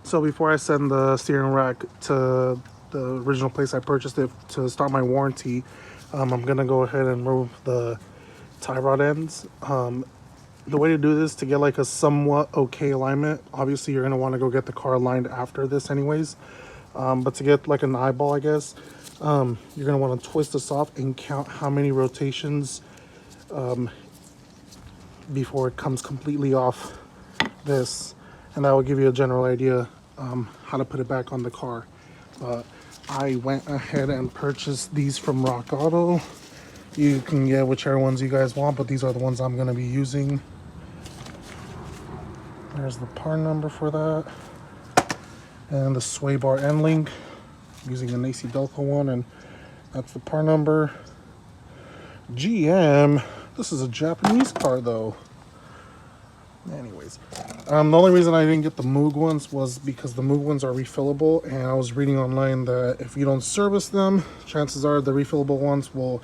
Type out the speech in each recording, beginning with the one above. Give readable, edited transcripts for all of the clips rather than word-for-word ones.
So before I send the steering rack to the original place I purchased it to start my warranty, I'm gonna go ahead and remove the tie rod ends. The way to do this to get like a somewhat okay alignment, obviously you're gonna want to go get the car aligned after this anyways, but to get like an eyeball, I guess, you're gonna want to twist this off and count how many rotations before it comes completely off this, and that will give you a general idea how to put it back on the car. But I went ahead and purchased these from Rock Auto. You can get whichever ones you guys want, but these are the ones I'm going to be using. There's the part number for that, and the sway bar end link. I'm using an AC Delco one, and that's the part number. GM. This is a Japanese car though. Anyways, the only reason I didn't get the Moog ones was because the Moog ones are refillable, and I was reading online that if you don't service them, chances are the refillable ones will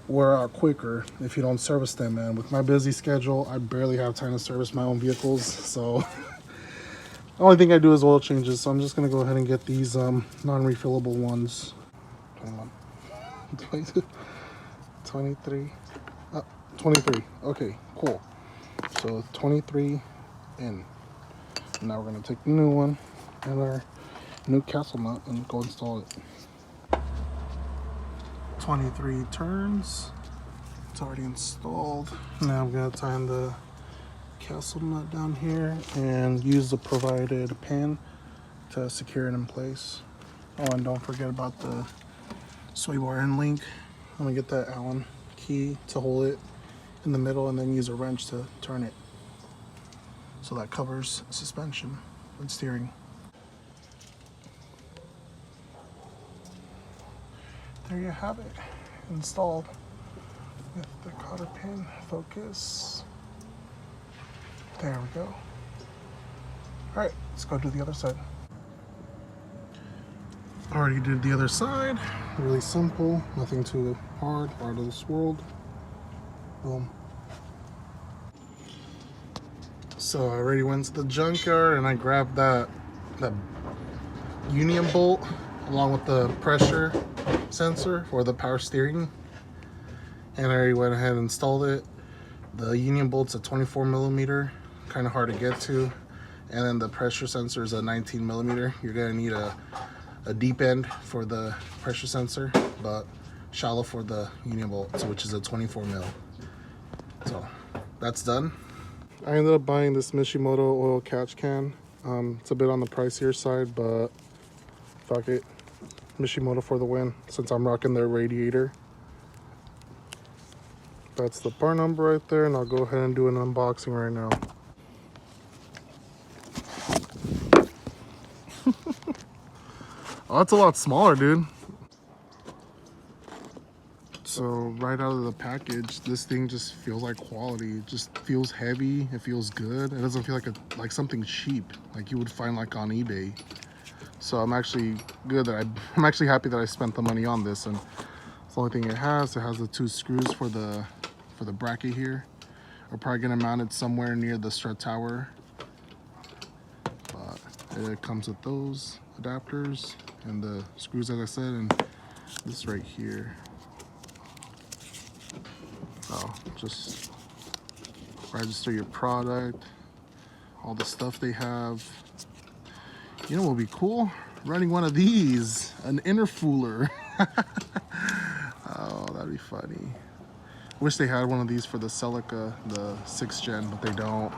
wear out quicker if you don't service them. And with my busy schedule, I barely have time to service my own vehicles, so the only thing I do is oil changes. So I'm just gonna go ahead and get these non-refillable ones. 22, 23, 23. Okay, cool. So 23 in. Now we're gonna take the new one and our new castle nut and go install it. 23 turns. It's already installed. Now I'm gonna tighten the castle nut down here and use the provided pin to secure it in place. Oh, and don't forget about the sway bar end link. I'm gonna get that Allen key to hold it in the middle and then use a wrench to turn it. So that covers suspension and steering. There you have it, installed with the cotter pin. Focus. There we go. All right, let's go do the other side. Already did the other side. Really simple, nothing too hard or out of this world. Boom. So I already went to the junkyard and I grabbed that union bolt along with the pressure sensor for the power steering, and I already went ahead and installed it. The union bolt's a 24 millimeter, kind of hard to get to, and then the pressure sensor is a 19 millimeter. You're gonna need a deep end for the pressure sensor, but shallow for the union bolt, so which is a 24 mil. So that's done. I ended up buying this Mishimoto oil catch can. It's a bit on the pricier side, but fuck it. Mishimoto for the win, since I'm rocking their radiator. That's the part number right there, and I'll go ahead and do an unboxing right now. Oh, that's a lot smaller, dude. So right out of the package, this thing just feels like quality. It just feels heavy. It feels good. It doesn't feel like something cheap, like you would find like on eBay. So I'm actually I'm actually happy that I spent the money on this. And it's the only thing it has. It has the 2 screws for the bracket here. We're probably gonna mount it somewhere near the strut tower. But it comes with those adapters and the screws, as I said, and this right here. So just register your product, all the stuff they have. You know what would be cool? Running one of these, an interfooler. Oh, that'd be funny. Wish they had one of these for the Celica, the 6th gen, but they don't.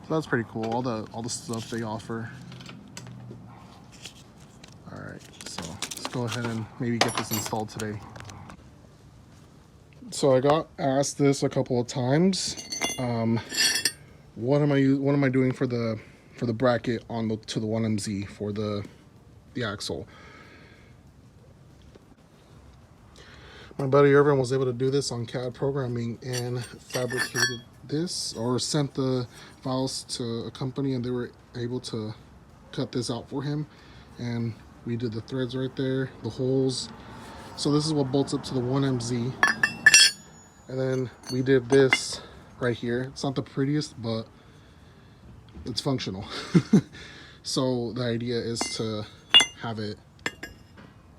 So that's pretty cool. All the stuff they offer. All right, so let's go ahead and maybe get this installed today. So I got asked this a couple of times. What am I doing for the bracket on to the 1MZ for the axle? My buddy Irvin was able to do this on CAD programming and fabricated this, or sent the files to a company, and they were able to cut this out for him. And we did the threads right there, the holes. So this is what bolts up to the 1MZ. And then we did this right here. It's not the prettiest, but it's functional. So the idea is to have it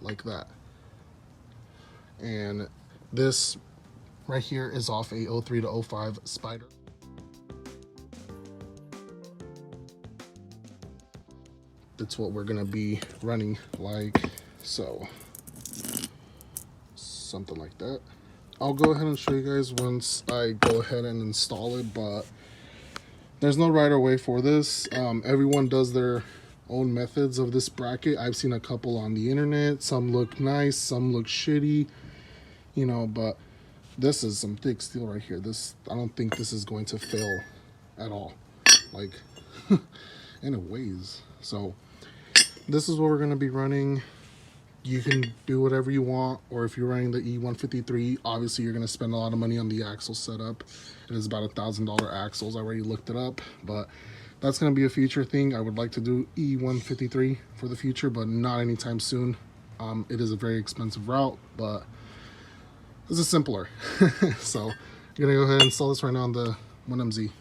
like that. And this right here is off a 03 to 05 Spider. That's what we're gonna be running like so. Something like that. I'll go ahead and show you guys once I go ahead and install it, but there's no right or way for this. Everyone does their own methods of this bracket. I've seen a couple on the internet. Some look nice, some look shitty, you know, but this is some thick steel right here. This, I don't think this is going to fail at all. Like, and it weighs. So this is what we're gonna be running. You can do whatever you want, or if you're running the E153, obviously you're gonna spend a lot of money on the axle setup. It is about $1,000 axles. I already looked it up, but that's gonna be a future thing. I would like to do E153 for the future, but not anytime soon. It is a very expensive route, but this is simpler. So I'm gonna go ahead and install this right now on the 1MZ.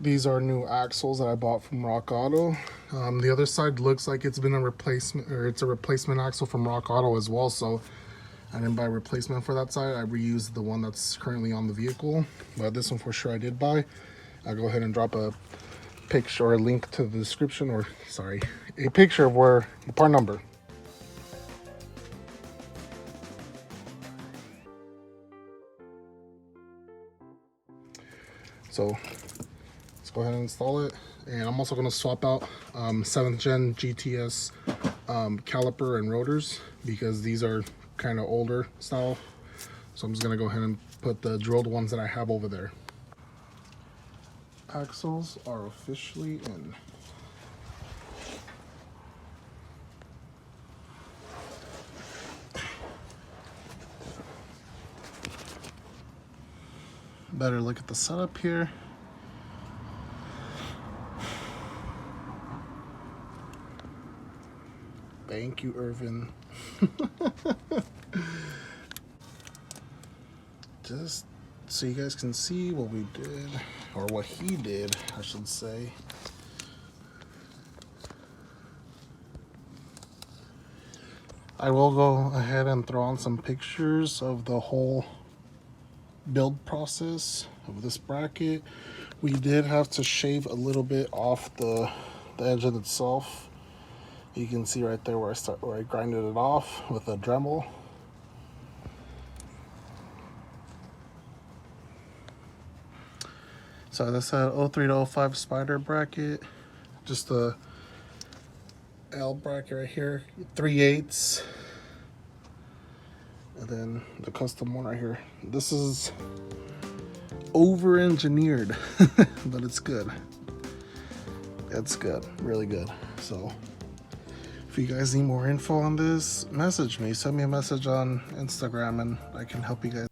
These are new axles that I bought from Rock Auto. The other side looks like it's been a replacement, or it's a replacement axle from Rock Auto as well. So I didn't buy a replacement for that side. I reused the one that's currently on the vehicle. But this one for sure I did buy. I'll go ahead and drop a picture or a link to the description, or sorry, a picture of where the part number. So let's go ahead and install it. And I'm also going to swap out 7th gen GTS caliper and rotors, because these are kind of older style. So I'm just going to go ahead and put the drilled ones that I have over there. Axles are officially in. Better look at the setup here. Thank you, Irvin. Just so you guys can see what we did, or what he did, I should say. I will go ahead and throw on some pictures of the whole build process of this bracket. We did have to shave a little bit off the edge of itself. You can see right there where I grinded it off with a Dremel. So that's a 03 to 05 Spider bracket. Just a L bracket right here, 3/8. And then the custom one right here. This is over-engineered, but it's good. It's good, really good. So if you guys need more info on this, message me. Send me a message on Instagram and I can help you guys.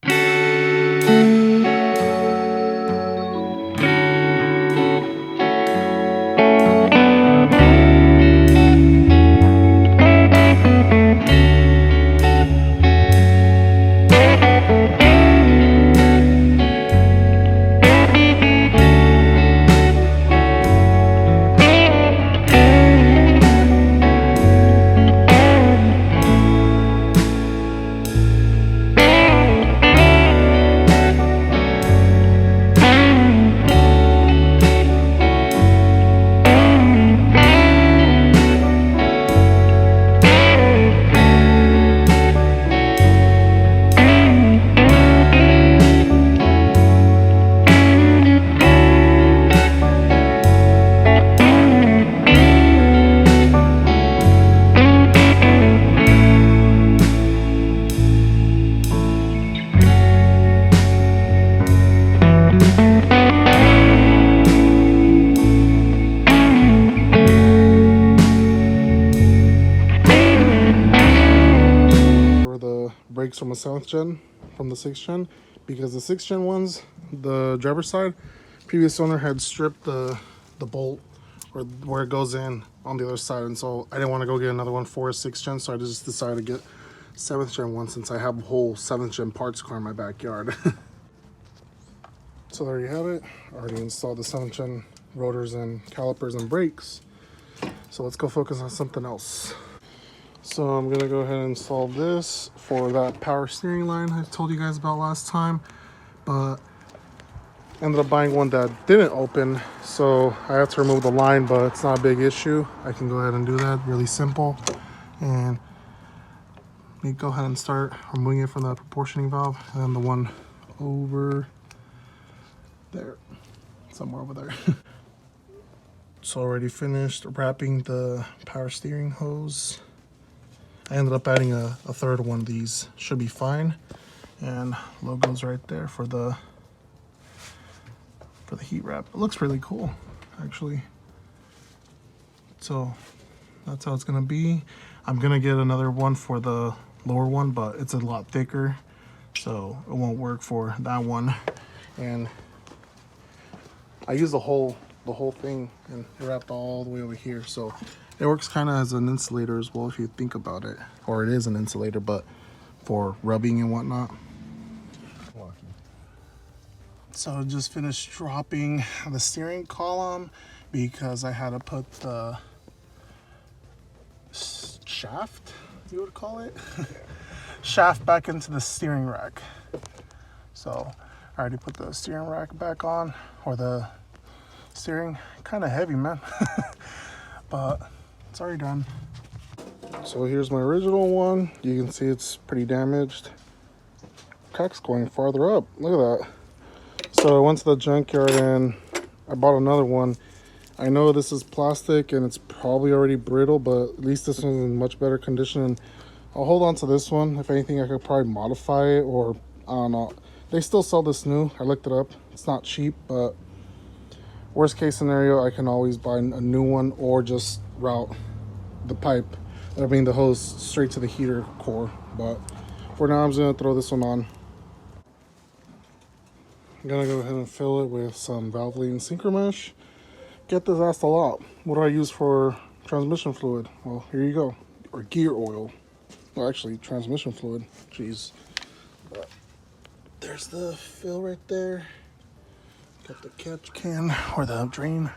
Brakes from a 7th gen, from the 6th gen, because the 6th gen ones, the driver's side, previous owner had stripped the bolt or where it goes in on the other side, and so I didn't want to go get another one for a 6th gen, so I just decided to get 7th gen one since I have a whole 7th gen parts car in my backyard. So there you have it. I already installed the 7th gen rotors and calipers and brakes. So let's go focus on something else. So I'm gonna go ahead and install this for that power steering line I told you guys about last time, but ended up buying one that didn't open, so I have to remove the line, but it's not a big issue. I can go ahead and do that, really simple. And let me go ahead and start removing it from the proportioning valve, and then the one over there, somewhere over there. So already finished wrapping the power steering hose. I ended up adding a third one of these. Should be fine. And logo's right there for the heat wrap. It looks really cool, actually. So that's how it's gonna be. I'm gonna get another one for the lower one, but it's a lot thicker, so it won't work for that one. And I use the whole thing and wrapped all the way over here, so it works kind of as an insulator as well if you think about it. Or it is an insulator, but for rubbing and whatnot. So I just finished dropping the steering column because I had to put the shaft, you would call it, shaft back into the steering rack. So I already put the steering rack back on, or the steering, kind of heavy, man. But it's already done. So here's my original one. You can see it's pretty damaged. Crack's going farther up, look at that. So I went to the junkyard and I bought another one. I know this is plastic and it's probably already brittle, but at least this one's in much better condition. And I'll hold on to this one. If anything, I could probably modify it, or I don't know. They still sell this new. I looked it up. It's not cheap, but worst case scenario, I can always buy a new one or just route the pipe, I mean the hose, straight to the heater core. But for now, I'm just gonna throw this one on. I'm gonna go ahead and fill it with some Valvoline Synchro Mesh. Get this asked a lot. What do I use for transmission fluid? Well, here you go. Or gear oil. Well, actually, transmission fluid. Jeez. But there's the fill right there. Got the catch can, or the drain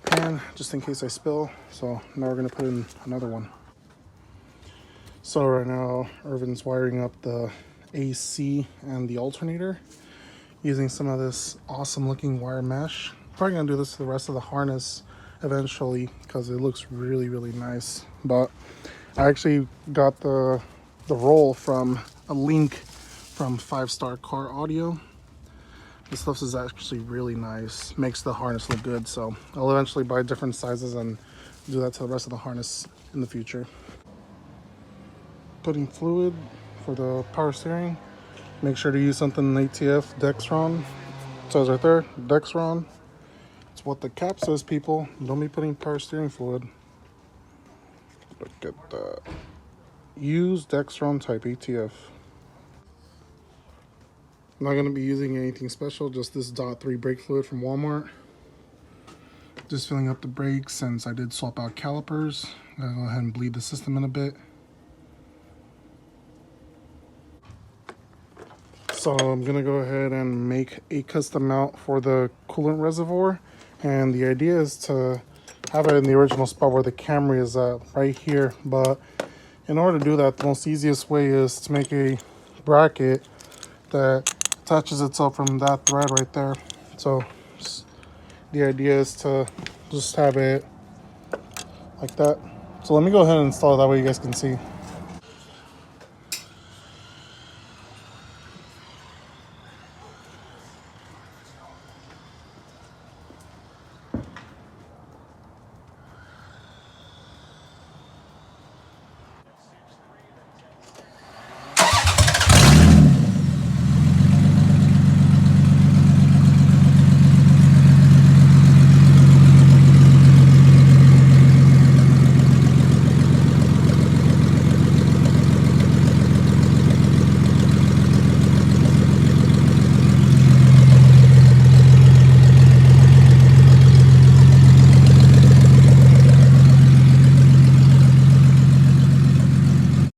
pan, just in case I spill. So now we're gonna put in another one. So right now, Irvin's wiring up the AC and the alternator using some of this awesome looking wire mesh. Probably gonna do this to the rest of the harness eventually because it looks really, really nice. But I actually got the roll from a link from 5-Star Car Audio. This stuff is actually really nice. Makes the harness look good. So I'll eventually buy different sizes and do that to the rest of the harness in the future. Putting fluid for the power steering. Make sure to use something ATF Dexron. It says right there, Dexron. It's what the cap says, people. Don't be putting power steering fluid. Look at that. Use Dexron type ATF. I'm not going to be using anything special, just this .3 brake fluid from Walmart. Just filling up the brakes since I did swap out calipers. I'm going to go ahead and bleed the system in a bit. So I'm going to go ahead and make a custom mount for the coolant reservoir. And the idea is to have it in the original spot where the Camry is at, right here. But in order to do that, the most easiest way is to make a bracket that attaches itself from that thread right there. So the idea is to just have it like that. So let me go ahead and install it, that way you guys can see.